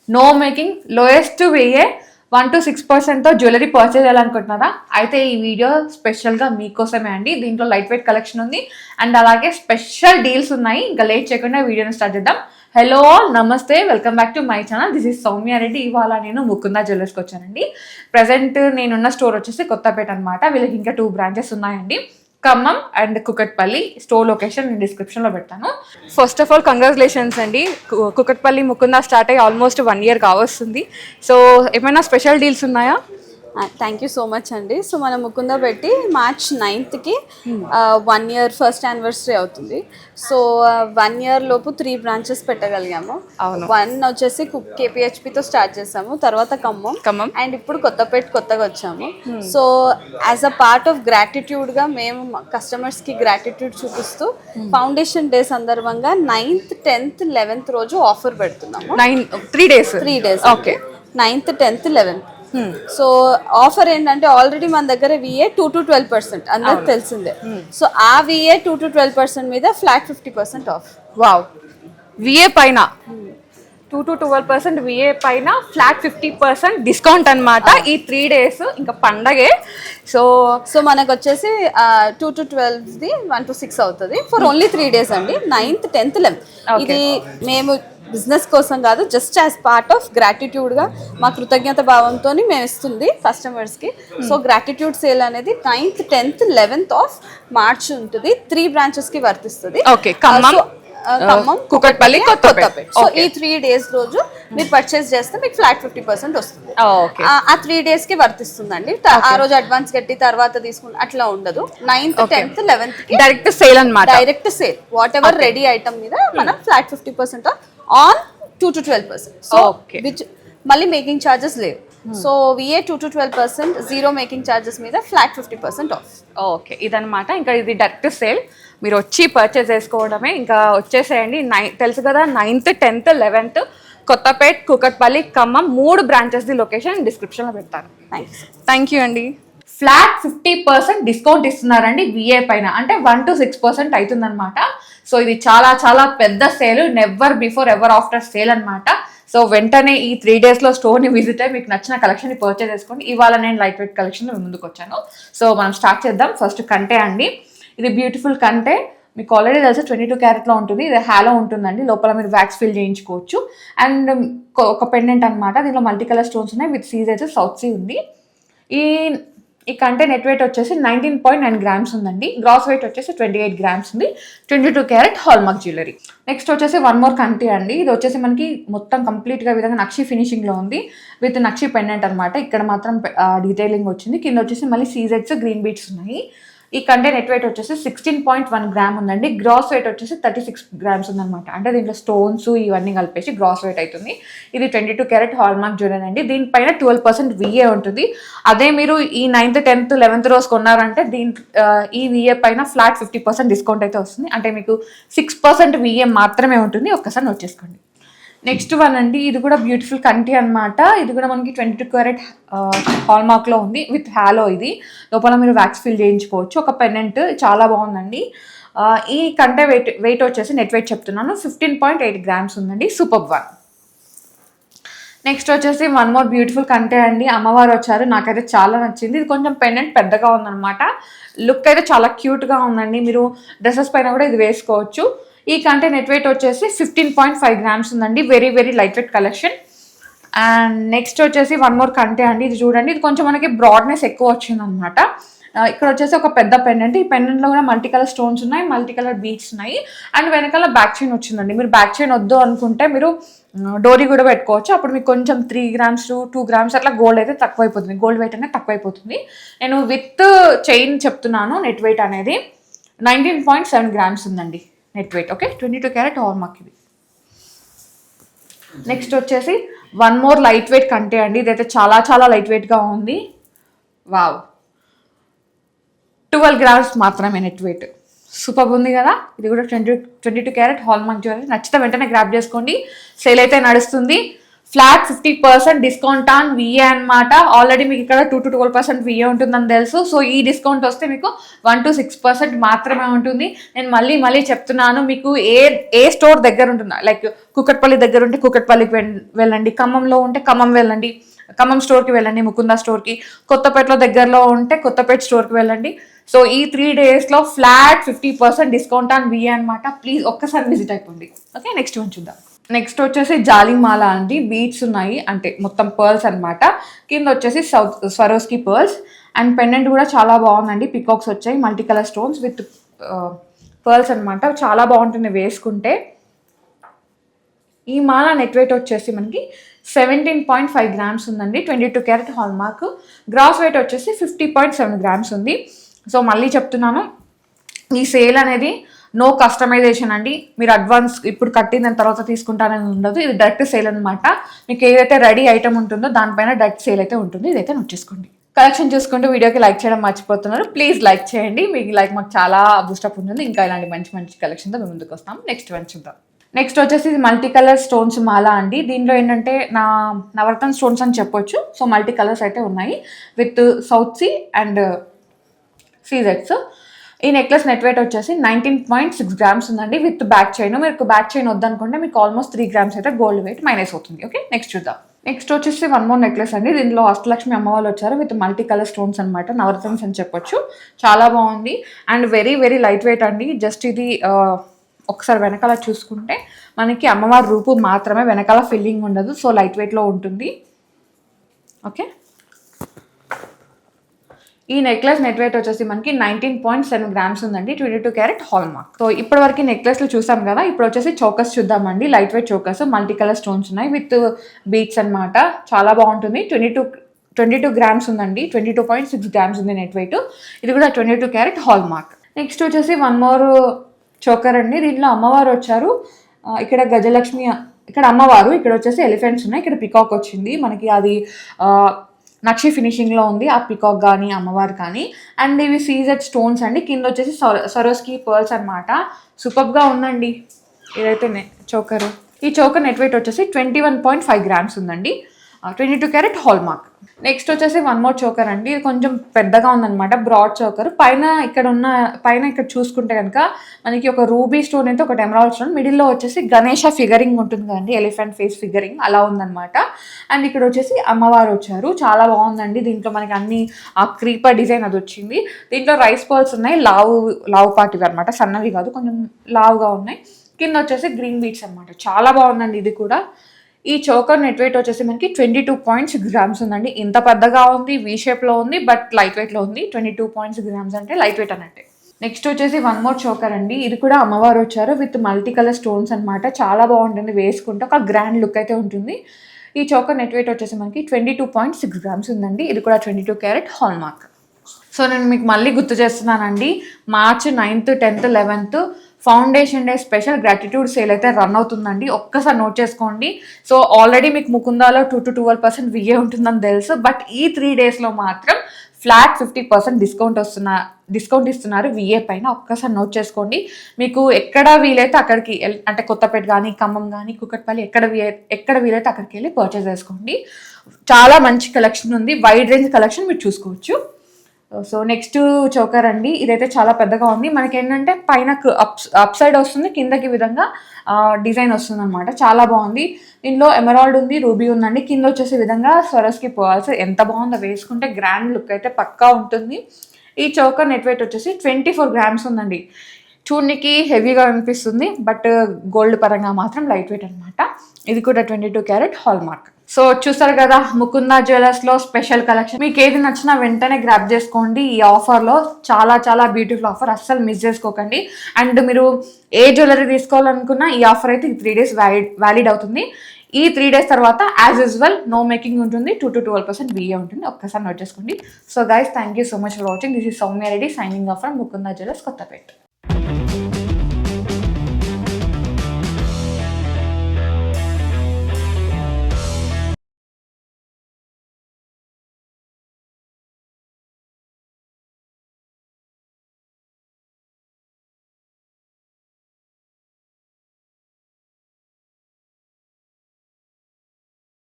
No making, lowest VA 1 to 6%తో jewellery purchase చేయాలనుకుంటున్నారా? అయితే ఈ వీడియో స్పెషల్గా మీకోసమే అండి. దీంట్లో లైట్ వెయిట్ కలెక్షన్ ఉంది అండ్ అలాగే స్పెషల్ డీల్స్ ఉన్నాయి. ఇంకా లేట్ చేయకుండా వీడియోని స్టార్ట్ చేద్దాం. హలో, నమస్తే, welcome back to my channel. This is Soumya Reddy. ఇవాళ నేను ముకుందా జ్యువెలర్స్కి వచ్చానండి. ప్రజెంట్ నేనున్న స్టోర్ వచ్చేసి కొత్తపేట అనమాట. వీళ్ళకి ఇంకా 2 బ్రాంచెస్ ఉన్నాయండి, Khammam and Kukatpally. Store location నేను డిస్క్రిప్షన్లో పెడతాను. ఫస్ట్ ఆఫ్ ఆల్ కంగ్రాచులేషన్స్ అండి. కుకట్పల్లి ముకుందా స్టార్ట్ అయ్యి ఆల్మోస్ట్ 1 year కావస్తుంది. సో ఏమైనా స్పెషల్ డీల్స్ ఉన్నాయా? థ్యాంక్ యూ సో మచ్ అండి. సో మనం ముకుందా పెట్టి March 9th 1 year first anniversary అవుతుంది. సో 1 year లోపు 3 బ్రాంచెస్ పెట్టగలిగాము. అవును. 1 వచ్చేసి KPHPతో స్టార్ట్ చేసాము, తర్వాత ఖమ్మం అండ్ ఇప్పుడు కొత్తగా వచ్చాము. So as a part of గ్రాటిట్యూడ్గా మేము కస్టమర్స్కి గ్రాటిట్యూడ్ చూపిస్తూ ఫౌండేషన్ డే సందర్భంగా 9th, 10th, 11th రోజు ఆఫర్ పెడుతున్నాము. 3 days. Okay, 9th, 10th, 11th. So offer ఏంటంటే ఆల్రెడీ మన దగ్గర VA 2 to 12% అందరికి తెలిసిందే. సో ఆ VA 2 to 12% మీద ఫ్లాట్ 50% ఆఫ్. వావ్, VA పైన 2 to 12% VA పైన ఫ్లాట్ 50% డిస్కౌంట్ అనమాట. ఈ 3 days ఇంకా పండగే. సో మనకు వచ్చేసి 2 to 12ది 1 to 6 అవుతుంది ఫర్ ఓన్లీ 3 days అండి. 9th, 10th, 11th. ఇది మేము బిజినెస్ కోసం కాదు, జస్ట్ యాజ్ పార్ట్ ఆఫ్ గ్రాటిట్యూడ్గా మా కృతజ్ఞత భావంతో మేము ఇస్తుంది కస్టమర్స్కి. సో గ్రాటిట్యూడ్ సేల్ అనేది 9th, 10th, 11th of March ఉంటుంది. 3 బ్రాంచెస్కి వర్తిస్తుంది. ఖమ్మం, కుకట్పల్లి, కొత్తపేట. సో ఈ 3 days రోజు మీరు పర్చేస్ చేస్తే మీకు ఫ్లాట్ 50% వస్తుంది. ఆ 3 daysకి వర్తిస్తుందండి. ఆ రోజు అడ్వాన్స్ కట్టి తర్వాత తీసుకుని అట్లా ఉండదు. 9th, 10th, 11th direct sale అన్నమాట. Direct sale whatever ready item మీద మనం ఫ్లాట్ 50% ఆన్ 2 to 12%. సో మళ్ళీ మేకింగ్ ఛార్జెస్ లేవు. So VA 2 to 12%, zero making charges మీద ఫ్లాట్ 50% ఆఫ్. ఓకే, ఇదనమాట. ఇంకా ఇది డైరెక్ట్ సేల్, మీరు వచ్చి పర్చేస్ చేసుకోవడమే. ఇంకా వచ్చేసేయండి. తెలుసు కదా, 9th, 10th, 11th Kothapet, Kukatpally, Khammam 3 బ్రాంచెస్ది లొకేషన్ డిస్క్రిప్షన్లో పెడతాను. థ్యాంక్ యూ అండి. ఫ్లాట్ 50% డిస్కౌంట్ ఇస్తున్నారండి VA పైన, అంటే 1 to 6% అవుతుందన్నమాట. సో ఇది చాలా చాలా పెద్ద sale, never before ever after sale అనమాట. సో వెంటనే ఈ 3 daysలో స్టోర్ని విజిట్ అయ్యి మీకు నచ్చిన కలెక్షన్ని పర్చేస్ చేసుకోండి. ఇవాళ నేను లైట్ వెయిట్ కలెక్షన్ ముందుకు వచ్చాను. సో మనం స్టార్ట్ చేద్దాం. ఫస్ట్ కంటే అండి. ఇది బ్యూటిఫుల్ కంటే, మీకు ఆల్రెడీ తెలిసి 22 క్యారెట్లో ఉంటుంది. ఇది హ్యాలో ఉంటుందండి. లోపల మీరు వ్యాక్స్ ఫిల్ చేయించుకోవచ్చు. అండ్ ఒక పెండెంట్ అనమాట. దీనిలో మల్టీ కలర్ స్టోన్స్ ఉన్నాయి. విత్ సీజ్ అయితే సౌత్ సీ ఉంది. ఈ కంటే నెట్ వెయిట్ వచ్చేసి 19.9 grams ఉందండి. గ్రాస్ వెయిట్ వచ్చేసి 28 grams ఉంది. 22 క్యారెట్ హాల్మార్క్ జ్యువెలరీ. నెక్స్ట్ వచ్చేసి 1 more కంటే అండి. ఇది వచ్చేసి మనకి మొత్తం కంప్లీట్గా విధంగా నక్షి ఫినిషింగ్లో ఉంది విత్ నక్షి పెండెంట్ అనమాట. ఇక్కడ మాత్రం డీటెయిలింగ్ వచ్చింది. కింద వచ్చేసి మళ్ళీ సీజెట్స్, గ్రీన్ బీట్స్ ఉన్నాయి. ఈ కంటే నెట్ వెయిట్ వచ్చేసి 16.1 gram ఉందండి. గ్రాస్ వెయిట్ వచ్చేసి 36 grams ఉందన్నమాట. అంటే దీంట్లో స్టోన్స్ ఇవన్నీ కలిపేసి గ్రాస్ వెయిట్ అవుతుంది. ఇది 22 క్యారెట్ హాల్మార్క్ జ్యువెలరీ అండి. దీనిపైన 12% VA ఉంటుంది. అదే మీరు ఈ 9th, 10th, 11th రోజు కొన్నారంటే ఈ VA పైన ఫ్లాట్ 50% డిస్కౌంట్ అయితే వస్తుంది. అంటే మీకు 6% VA మాత్రమే ఉంటుంది. ఒక్కసారి నోట్ చేసుకోండి. నెక్స్ట్ వన్ అండి. ఇది కూడా బ్యూటిఫుల్ కంటి అనమాట. ఇది కూడా మనకి 22 క్యారెట్ హాల్మార్క్లో ఉంది విత్ హ్యాలో. ఇది లోపల మీరు వ్యాక్స్ ఫిల్ చేయించుకోవచ్చు. ఒక పెండెంట్ చాలా బాగుందండి. ఈ కంటే వెయిట్ వచ్చేసి నెట్ వెయిట్ చెప్తున్నాను 15.8 grams ఉందండి. Super one. నెక్స్ట్ వచ్చేసి 1 more బ్యూటిఫుల్ కంటే అండి. అమ్మవారు వచ్చారు, నాకైతే చాలా నచ్చింది. ఇది కొంచెం పెండెంట్ పెద్దగా ఉందన్నమాట. లుక్ అయితే చాలా క్యూట్గా ఉందండి. మీరు డ్రెస్సెస్ పైన కూడా ఇది వేసుకోవచ్చు. ఈ కంటే నెట్ వెయిట్ వచ్చేసి 15.5 grams ఉందండి. Very very light weight collection. And next వచ్చేసి 1 more కంటే అండి. ఇది చూడండి, ఇది కొంచెం మనకి బ్రాడ్నెస్ ఎక్కువ వచ్చింది అనమాట. ఇక్కడ వచ్చేసి ఒక పెద్ద పెండెంట్. ఈ పెండెంట్లో కూడా మల్టీ కలర్ స్టోన్స్ ఉన్నాయి, మల్టీ కలర్ బీడ్స్ ఉన్నాయి. అండ్ వెనకాల బ్యాక్ చైన్ వచ్చిందండి. మీరు బ్యాక్ చైన్ వద్దు అనుకుంటే మీరు డోరీ కూడా పెట్టుకోవచ్చు. అప్పుడు మీకు కొంచెం 3 grams to 2 grams అట్లా గోల్డ్ అయితే తక్కువైపోతుంది, గోల్డ్ వెయిట్ అనేది తక్కువైపోతుంది. నేను విత్ చైన్ చెప్తున్నాను. నెట్ వెయిట్ అనేది 19.7 grams ఉందండి net weight. Okay, 22 carrot hallmark ఇది. నెక్స్ట్ వచ్చేసి 1 more లైట్ వెయిట్ కంటే అండి. ఇదైతే చాలా చాలా లైట్ వెయిట్గా ఉంది. వావ్, 12 grams మాత్రమే నెట్ వెయిట్. సూపర్ ఉంది కదా. ఇది కూడా 22 క్యారెట్ హాల్మార్క్ జ్యువెలరీ. నచ్చితే వెంటనే గ్రాప్ చేసుకోండి. సేల్ అయితే నడుస్తుంది. ఫ్లాట్ 50% డిస్కౌంట్ ఆన్ విఏ అనమాట. ఆల్రెడీ మీకు ఇక్కడ 2 to 12% విఏ ఉంటుందని తెలుసు. సో ఈ డిస్కౌంట్ వస్తే మీకు 1 to 6% మాత్రమే ఉంటుంది. నేను మళ్ళీ చెప్తున్నాను, మీకు ఏ స్టోర్ దగ్గర ఉంటుందా, లైక్ కుకట్పల్లి దగ్గర ఉంటే కుకట్పల్లికి వెళ్ళండి, ఖమ్మంలో ఉంటే ఖమ్మం వెళ్ళండి, ఖమ్మం స్టోర్కి వెళ్ళండి, ముకుందా స్టోర్కి, కొత్తపేటలో దగ్గరలో ఉంటే కొత్తపేట స్టోర్కి వెళ్ళండి. సో ఈ 3 daysలో ఫ్లాట్ 50% డిస్కౌంట్ ఆన్ విఏ అనమాట. ప్లీజ్ ఒక్కసారి విజిట్ అయిపోండి. ఓకే, నెక్స్ట్ వన్ చూద్దాం. నెక్స్ట్ వచ్చేసి జాలిమాల అండి. బీట్స్ ఉన్నాయి, అంటే మొత్తం పర్ల్స్ అనమాట. కింద వచ్చేసి స్వరోస్కి పర్ల్స్ అండ్ పెండెంట్ కూడా చాలా బాగుందండి. పికాక్స్ వచ్చాయి, multi colour stones with pearls అనమాట. చాలా బాగుంటుంది వేసుకుంటే. ఈ మాల నెట్ వెయిట్ వచ్చేసి మనకి 17.5 grams ఉందండి. 22 carat hallmark. Gross weight వచ్చేసి 50.7 grams ఉంది. సో మళ్ళీ చెప్తున్నాను, ఈ సేల్ అనేది నో కస్టమైజేషన్ అండి. మీరు అడ్వాన్స్ ఇప్పుడు కట్టిన తర్వాత తీసుకుంటానని ఉండదు. ఇది డైరెక్ట్ సేల్ అనమాట. మీకు ఏదైతే రెడీ ఐటమ్ ఉంటుందో దానిపైన డైరెక్ట్ సేల్ అయితే ఉంటుంది. ఇదైతే నోట్ చేసుకోండి. కలెక్షన్ చూసుకుంటూ వీడియోకి లైక్ చేయడం మర్చిపోతున్నారు. ప్లీజ్ లైక్ చేయండి. మీకు లైక్ మాకు చాలా బూస్టప్ ఉంటుంది. ఇంకా ఇలాంటి మంచి కలెక్షన్తో మేము ముందుకు వస్తాం. నెక్స్ట్ వన్ చూద్దాం. నెక్స్ట్ వచ్చేసి మల్టీ కలర్ స్టోన్స్ మాల అండి. దీనిలో ఏంటంటే నవరత్న స్టోన్స్ అని చెప్పొచ్చు. సో మల్టీ కలర్స్ అయితే ఉన్నాయి విత్ సౌత్ సీ అండ్ సీజెట్స్. ఈ నెక్లెస్ నెట్ వెయిట్ వచ్చేసి 19.6 grams ఉందండి విత్ బ్యాక్ చైన్. మీకు బ్యాక్ చైన్ వద్దనుకుంటే మీకు ఆల్మోస్ట్ 3 grams అయితే గోల్డ్ వెయిట్ మైనస్ అవుతుంది. ఓకే, నెక్స్ట్ చూద్దాం. నెక్స్ట్ వచ్చేసి వన్ మోర్ నెక్లెస్ అండి. దీనిలో అష్టలక్ష్మి అమ్మవాళ్ళు వచ్చారు విత్ మల్టీ కలర్ స్టోన్స్ అనమాట. నవరత్న్స్ అని చెప్పొచ్చు. చాలా బాగుంది అండ్ వెరీ లైట్ వెయిట్ అండి. జస్ట్ ఇది ఒకసారి వెనకాల చూసుకుంటే మనకి అమ్మవారి రూపు మాత్రమే, వెనకాల ఫిల్లింగ్ ఉండదు. సో లైట్ వెయిట్లో ఉంటుంది. ఓకే, ఈ నెక్లెస్ నెట్ వెయిట్ వచ్చేసి మనకి 19.7 grams ఉందండి. 22 క్యారెట్ హాల్ మార్క్. సో ఇప్పటి వరకు నెక్లెస్లు చూసాం కదా. ఇప్పుడు వచ్చేసి చోకస్ చూద్దామండి. Light weight చోకస్, multi colour stones ఉన్నాయి విత్ బీట్స్ అనమాట. చాలా బాగుంటుంది. 22 grams ఉందండి. 22.6 grams ఉంది నెట్ వెయిట్. ఇది కూడా 22 క్యారెట్ హాల్ మార్క్. నెక్స్ట్ వచ్చేసి వన్ మోర్ చోకర్ అండి. దీంట్లో అమ్మవారు వచ్చారు. ఇక్కడ గజలక్ష్మి, ఇక్కడ అమ్మవారు, ఇక్కడ వచ్చేసి ఎలిఫెంట్స్ ఉన్నాయి, ఇక్కడ పికాక్ వచ్చింది మనకి. అది నక్షి ఫినిషింగ్లో ఉంది ఆ పికాక్ కానీ అమ్మవారు కానీ. అండ్ ఇవి సీజెడ్ స్టోన్స్ అండి. కింద వచ్చేసి సరోస్కి పర్ల్స్ అనమాట. సూపర్గా ఉందండి ఇదైతే చోకర్. ఈ చోకర్ నెట్ వెయిట్ వచ్చేసి 21.5 grams ఉందండి. 22 క్యారెట్ హాల్ మార్క్. నెక్స్ట్ వచ్చేసి వన్ మోర్ చోకర్ అండి. ఇది కొంచెం పెద్దగా ఉందన్నమాట. Broad choker. పైన ఇక్కడ చూసుకుంటే కనుక మనకి ఒక రూబీ స్టోన్ అయితే ఒకటి ఎమరాల్డ్ స్టోన్, మిడిల్లో వచ్చేసి గణేష ఫిగరింగ్ ఉంటుంది కదండి, ఎలిఫెంట్ ఫేస్ ఫిగరింగ్ అలా ఉందన్నమాట. అండ్ ఇక్కడ వచ్చేసి అమ్మవారు వచ్చారు. చాలా బాగుందండి. దీంట్లో మనకి అన్ని ఆ క్రీపర్ డిజైన్ అది వచ్చింది. దీంట్లో రైస్ పర్ల్స్ ఉన్నాయి, లావు పాటివి అనమాట, సన్నవి కాదు, కొంచెం లావుగా ఉన్నాయి. కింద వచ్చేసి గ్రీన్ బీట్స్ అనమాట. చాలా బాగుందండి ఇది కూడా. ఈ చోకర్ నెట్ వెయిట్ వచ్చేసి మనకి 22.6 grams ఉందండి. ఇంత పెద్దగా ఉంది, వీ షేప్లో ఉంది, బట్ లైట్ వెయిట్లో ఉంది. 22.6 grams అంటే లైట్ వెయిట్ అన్నట్టే. నెక్స్ట్ వచ్చేసి వన్ మోర్ చోకర్ అండి. ఇది కూడా అమ్మవారు వచ్చారు విత్ మల్టీ కలర్ స్టోన్స్ అనమాట. చాలా బాగుంటుంది వేసుకుంటే, ఒక గ్రాండ్ లుక్ అయితే ఉంటుంది. ఈ చోకర్ నెట్ వెయిట్ వచ్చేసి మనకి 22.6 grams ఉందండి. ఇది కూడా 22 క్యారెట్ హాల్ మార్క్. సో నేను మీకు మళ్ళీ గుర్తు చేస్తున్నానండి, March 9th, 10th, 11th foundation day special gratitude sale అయితే రన్ అవుతుందండి. ఒక్కసారి నోట్ చేసుకోండి. సో ఆల్రెడీ మీకు ముకుందాలో 2 to 12% విఏ ఉంటుందని తెలుసు, బట్ ఈ 3 daysలో మాత్రం ఫ్లాట్ 50% డిస్కౌంట్ ఇస్తున్నారు విఏ పైన. ఒక్కసారి నోట్ చేసుకోండి. మీకు ఎక్కడ వీలైతే అక్కడికి అంటే కొత్తపేట కానీ, ఖమ్మం కానీ, కుకట్పల్లి ఎక్కడ వీలైతే అక్కడికి వెళ్ళి పర్చేస్ చేసుకోండి. చాలా మంచి కలెక్షన్ ఉంది. వైడ్ రేంజ్ కలెక్షన్ మీరు చూసుకోవచ్చు. సో నెక్స్ట్ చోకర్ అండి. ఇదైతే చాలా పెద్దగా ఉంది. మనకి ఏంటంటే పైన అప్ సైడ్ వస్తుంది, కిందకి విధంగా డిజైన్ వస్తుంది అనమాట. చాలా బాగుంది. దీనిలో ఎమరాల్డ్ ఉంది, రూబీ ఉందండి. కింద వచ్చేసే విధంగా స్వరస్కి పర్ల్స్. ఎంత బాగుందో వేసుకుంటే, గ్రాండ్ లుక్ అయితే పక్కా ఉంటుంది. ఈ చోకర్ నెట్ వెయిట్ వచ్చేసి 24 grams ఉందండి. చూడనికి హెవీగా అనిపిస్తుంది, బట్ గోల్డ్ పరంగా మాత్రం లైట్ వెయిట్ అనమాట. ఇది కూడా 22 క్యారెట్ హాల్ మార్క్. సో చూస్తారు కదా, ముకుందా జ్యువెలర్స్లో స్పెషల్ కలెక్షన్. మీకు ఏది నచ్చినా వెంటనే గ్రాప్ చేసుకోండి. ఈ ఆఫర్లో చాలా బ్యూటిఫుల్ ఆఫర్, అస్సలు మిస్ చేసుకోకండి. అండ్ మీరు ఏ జ్యువెలరీ తీసుకోవాలనుకున్నా ఈ ఆఫర్ అయితే 3 days వ్యాలిడ్ అవుతుంది. ఈ 3 days తర్వాత యాజ్ యూజువల్ నో మేకింగ్ ఉంటుంది. 2 to 12% విఏ ఉంటుంది. ఒక్కసారి నోట్ చేసుకోండి. So guys, thank you so much for watching. This is Soumya Reddy signing off from Mukunda jewellers, Kothapeta.